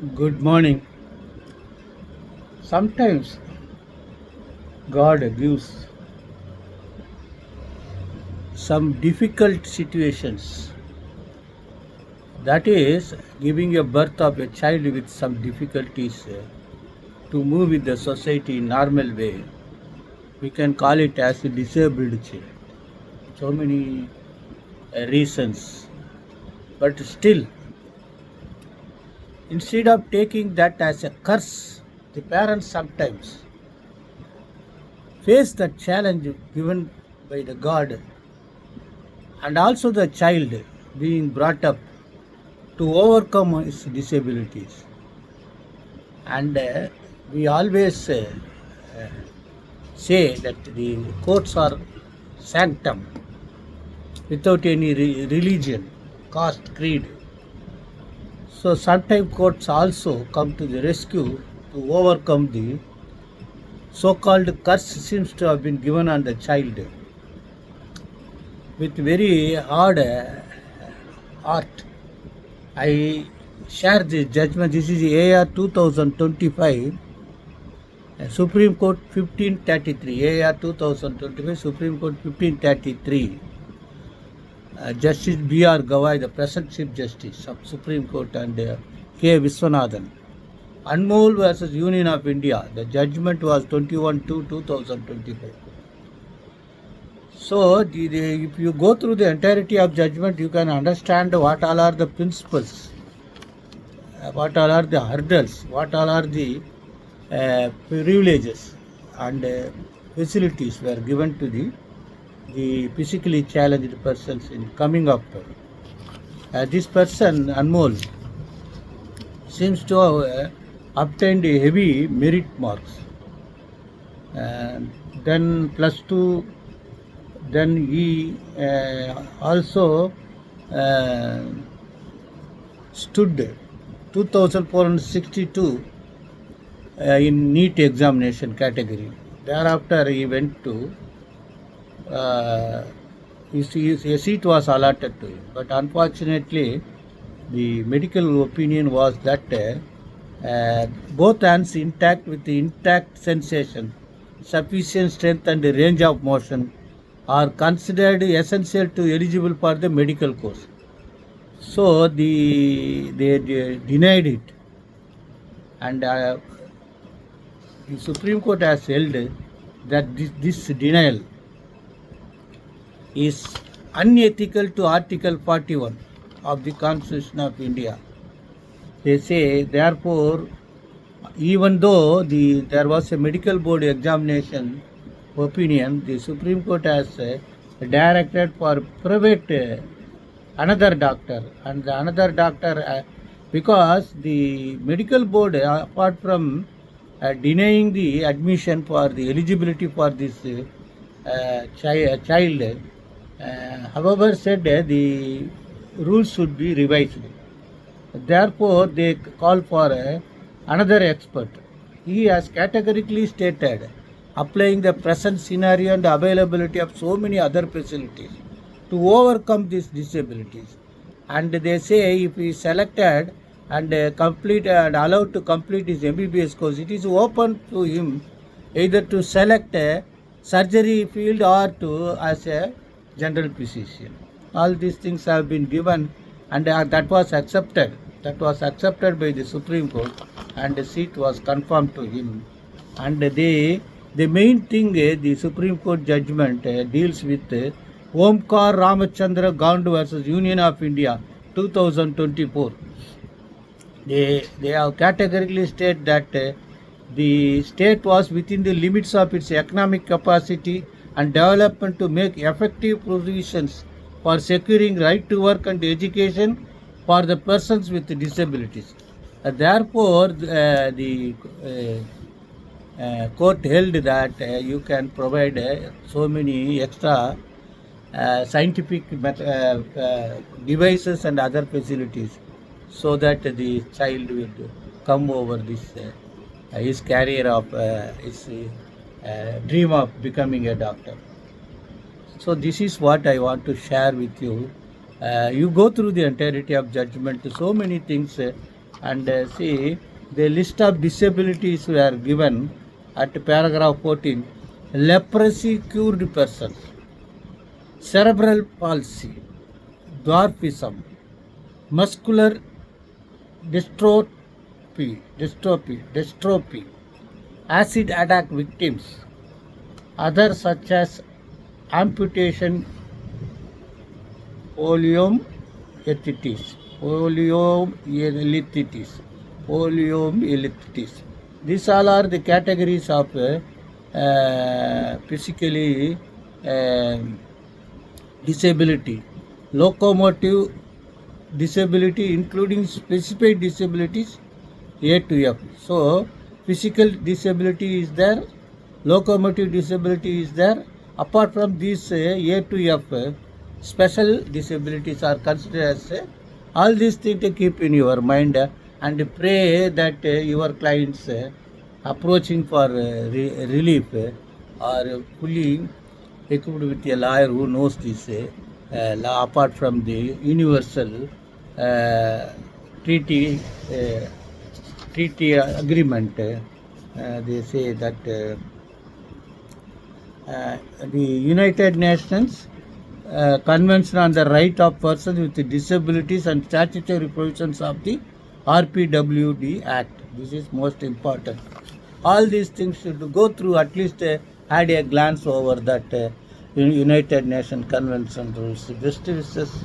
Good morning. Sometimes God gives some difficult situations. That is, giving a birth of a child with some difficulties to move with the society in normal way. We can call it as a disabled child. So many reasons. But still, instead of taking that as a curse, the parents sometimes face the challenge given by the God and also the child being brought up to overcome his disabilities. And we always say that the courts are sanctum without any religion, caste, creed. So sometimes courts also come to the rescue to overcome the so-called curse seems to have been given on the child with very hard art. I share this judgment. This is AR 2025, Supreme Court 1533, AR 2025, Supreme Court 1533. Justice B.R. Gawai, the present Chief Justice of Supreme Court, and K. Viswanathan. Anmol versus Union of India. The judgment was 21/2/2025. So, if you go through the entirety of judgment, you can understand what all are the principles, what all are the hurdles, what all are the privileges and facilities were given to the physically challenged persons in coming up. This person, Anmol, seems to have obtained heavy merit marks. Then plus 2, then he also stood 2462 in NEET examination category. Thereafter he went to a seat was allotted to him, but unfortunately the medical opinion was that both hands intact with the intact sensation, sufficient strength and range of motion are considered essential to eligible for the medical course. So they denied it, and the Supreme Court has held that this denial is unethical to Article 41 of the Constitution of India. They say, therefore, even though there was a medical board examination opinion, the Supreme Court has directed for private another doctor, and the another doctor, because the medical board, apart from denying the admission for the eligibility for this child, however said the rules should be revised. Therefore, they call for another expert. He has categorically stated, applying the present scenario and availability of so many other facilities to overcome these disabilities. And they say if he is selected and complete and allowed to complete his MBBS course, it is open to him either to select a surgery field or to as a general physician. All these things have been given, and that was accepted. That was accepted by the Supreme Court, and the seat was confirmed to him. And the main thing, the Supreme Court judgment deals with Omkar Ramachandra Gandhi versus Union of India 2024. They have categorically stated that the state was within the limits of its economic capacity and development to make effective provisions for securing right to work and education for the persons with disabilities. Therefore, the court held that you can provide so many extra scientific devices and other facilities so that the child will come over this his career of his dream of becoming a doctor. So this is what I want to share with you. You go through the entirety of judgment, so many things And see, the list of disabilities were given at paragraph 14. Leprosy cured persons, cerebral palsy, dwarfism, muscular dystrophy, acid attack victims, others such as amputation, poliomyelitis. These all are the categories of physically disability. Locomotive disability, including specified disabilities A to F. So, physical disability is there, locomotive disability is there. Apart from these A to F, special disabilities are considered as all these things to keep in your mind and pray that your clients approaching for relief are fully equipped with a lawyer who knows this law apart from the universal treaty agreement. They say that the United Nations Convention on the Right of Persons with Disabilities and statutory provisions of the RPWD Act. This is most important. All these things should go through, at least had a glance over that United Nations Convention rules. Best wishes.